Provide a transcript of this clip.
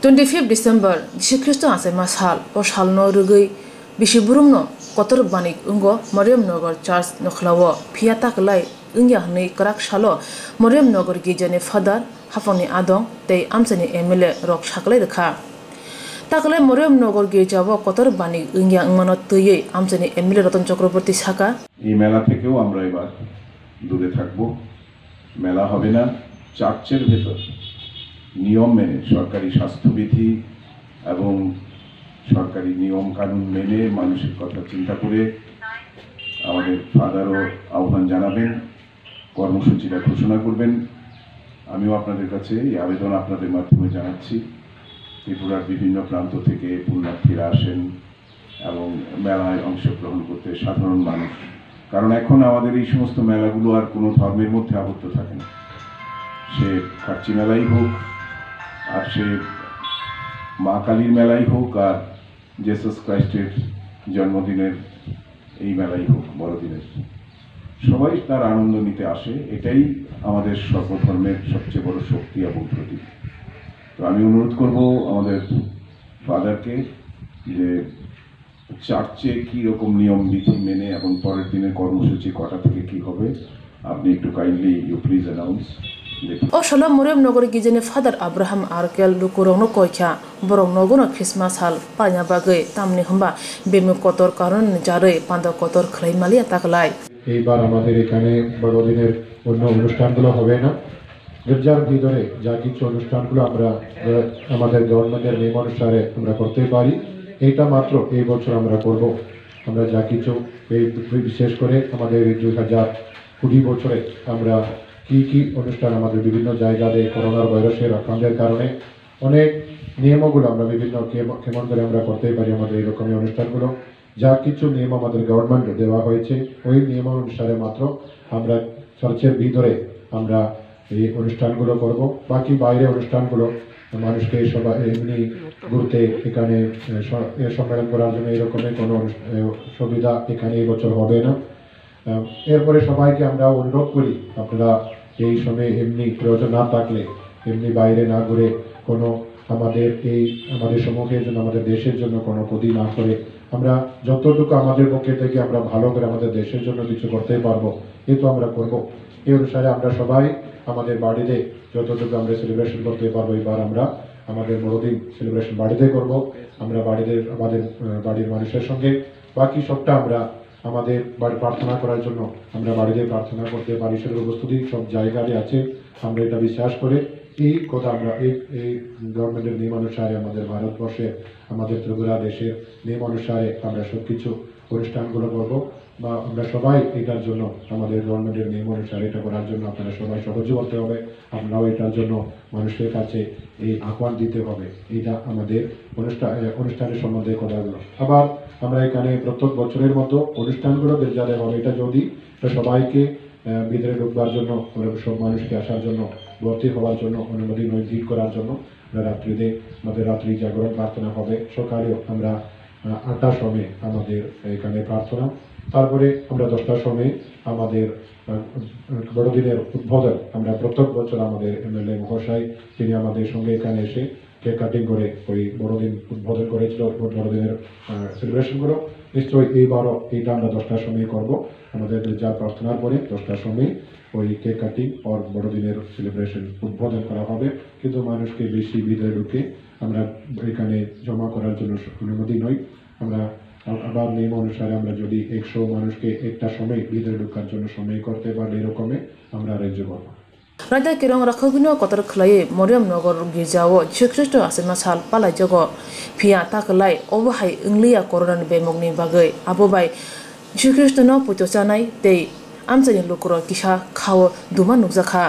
25 December Jisukristo asema sal o salno rugui bisiburumno kotor banik ungo Mariamnagar Church nokhlawo phiata klai ungya hnei krak salo Mariamnagar gijane father hafani adong tei amchani MLA rok saklai rekha taklai Mariamnagar gijawo kotor banik ungya ungmano tui amchani MLA Ratan Chakraborty saka এই মেলা থেকেও আমরা এবার দূরে থাকব মেলা হবে না চার্চের ভেতর নিয়ম মেনে সরকারি স্বাস্থ্যবিধি এবং সরকারি নিয়ম কানুন মেনে মানুষের কথা চিন্তা করে আমাদের ফাদারও আহ্বান জানাবেন কর্মসূচিটা ঘোষণা করবেন আমিও আপনাদের কাছে এই আবেদন আপনাদের মাধ্যমে জানাচ্ছি ত্রিপুরার বিভিন্ন প্রান্ত থেকে পুণ্যার্থীরা আসেন এবং মেলায় অংশগ্রহণ করতে সাধারণ মানুষ কারণ এখন আমাদের এই সমস্ত মেলাগুলো আর কোনো ধর্মের মধ্যে আবদ্ধ থাকে না সে কাচ্চি মেলাই হোক আর সে মা কালীর মেলাই হোক আর জেসাস ক্রাইস্টের জন্মদিনের এই মেলাই হোক বড়দিনের সবাই তার আনন্দ নিতে আসে এটাই আমাদের সর্বধর্মের সবচেয়ে বড় শক্তি এবং প্রতীক তো আমি অনুরোধ করব আমাদের ফাদারকে যে চার্চে কি রকম নিয়ম বিধি মেনে এবং পরের দিনের কর্মসূচি কটা থেকে কি হবে আপনি একটু kindly you please announce o shala Mariamnagar gijane father Abraham Arkel lukurongno koikha borongnogono Christmas hal palnya bagai tamni hamba bemu kotor karon jarei panda kotor khlai malia taklai এইবার আমাদের এখানে বড়দিনের অন্য অনুষ্ঠানগুলো হবে না গির্জার ভিতরে যা কিছু অনুষ্ঠানগুলো আমরা আমাদের গভর্নমেন্টের নিয়ম অনুসারে আমরা করতে পারি এটা মাত্র এই বছর আমরা করব আমরা যা কিছু বিশেষ করে আমাদের 2020 বছরে আমরা কি অনুষ্ঠান আমাদের বিভিন্ন জায়গাতে করোনার ভাইরাসের আক্রান্তের কারণে অনেক নিয়মগুলো আমরা বিভিন্ন কেমন করে আমরা করতে পারি আমাদের এরকমই অনুষ্ঠানগুলো যা কিছু নিয়ম আমাদের গভর্নমেন্ট দেওয়া হয়েছে ওই নিয়ম অনুসারে মাত্র আমরা চার্চের ভিতরে আমরা এই অনুষ্ঠানগুলো করব বাকি বাইরে অনুষ্ঠানগুলো মানুষকে সবাই এমনি ঘুরতে এখানে সম্মেলন করার জন্য এরকমের কোনো সুবিধা এখানে এই বছর হবে না এরপরে সবাইকে আমরা অনুরোধ করি আপনারা এই সময় এমনি প্রয়োজন না থাকলে এমনি বাইরে না ঘুরে কোনো আমাদের সম্মুখের জন্য আমাদের দেশের জন্য কোনো ক্ষতি না করে আমরা যতটুকু আমাদের পক্ষে থেকে আমরা ভালো করে আমাদের দেশের জন্য কিছু করতে পারবো এই তো আমরা করব এই অনুসারে আমরা সবাই আমাদের বাড়িতে যতটুকু আমরা সেলিব্রেশন করতে পারবো এবার আমরা আমাদের বড়দিন সেলিব্রেশন বাড়িতে করব আমরা আমাদের বাড়ির মানুষের সঙ্গে বাকি সবটা আমরা আমাদের বাড়ি প্রার্থনা করার জন্য আমরা বাড়িতে প্রার্থনা করতে পারি সেগুলো উপস্থিতি সব জায়গায় আছে আমরা এটা বিশ্বাস করে এই কথা আমরা এই গভর্নমেন্টের নিয়ম অনুসারে আমাদের ভারতবর্ষে আমাদের ত্রিপুরা দেশের নিয়ম অনুসারে আমরা সব কিছু অনুষ্ঠানগুলো করবো বা আমরা সবাই এটার জন্য আমাদের গভর্নমেন্টের নিয়ম অনুসারে এটা করার জন্য আপনারা সবাই সহযোগী করতে হবে আমরাও এটার জন্য মানুষের কাছে এই আহ্বান দিতে হবে এটা আমাদের অনুষ্ঠানের সম্বন্ধে কথাগুলো আবার আমরা এখানে প্রত্যেক বছরের মতো অনুষ্ঠানগুলো গির্জাতে হবে এটা যদি সবাইকে ভিতরে ঢুকবার জন্য সব মানুষকে আসার জন্য ভর্তি হওয়ার জন্য অনুমতি নৈতিক করার জন্য আমরা রাত্রিতে আমাদের রাত্রি জাগরণ প্রার্থনা হবে সকালেও আমরা 8টার সময় আমাদের এখানে প্রার্থনা তারপরে আমরা 10টার সময় আমাদের বড়দিনের উদ্বোধন আমরা প্রত্যেক বছর আমাদের MLA মহাশয় তিনি আমাদের সঙ্গে এখানে এসে কেক কাটিং করে ওই বড়দিন উদ্বোধন করেছিল বড়দিনের সেলিব্রেশনগুলো নিশ্চয়ই এইবারও এইটা আমরা 10টার সময় করব আমাদের যা প্রার্থনার পরে 10টার সময় ওই কেক কাটিং আর বড়দিনের সেলিব্রেশন উদ্বোধন করা হবে কিন্তু মানুষকে বেশি ভিতরে ঢুকে আমরা এখানে জমা করার জন্য অনুমতি নই আমরা আবার নিয়ম অনুসারে আমরা যদি 100 মানুষকে একটা সময় ভিতরে ঢোকার জন্য সময় করতে পারলে এরকমে আমরা আয়োজন করব Raja kirong rakhogino kotor khlai Mariamnagar gijawo Jisukristo asema sal palai jogo phia taklai obahai inglia koron bemogni bagai abobai Jisukristo no puto chanai tei amchani lukro kisha khawo duma nukjakha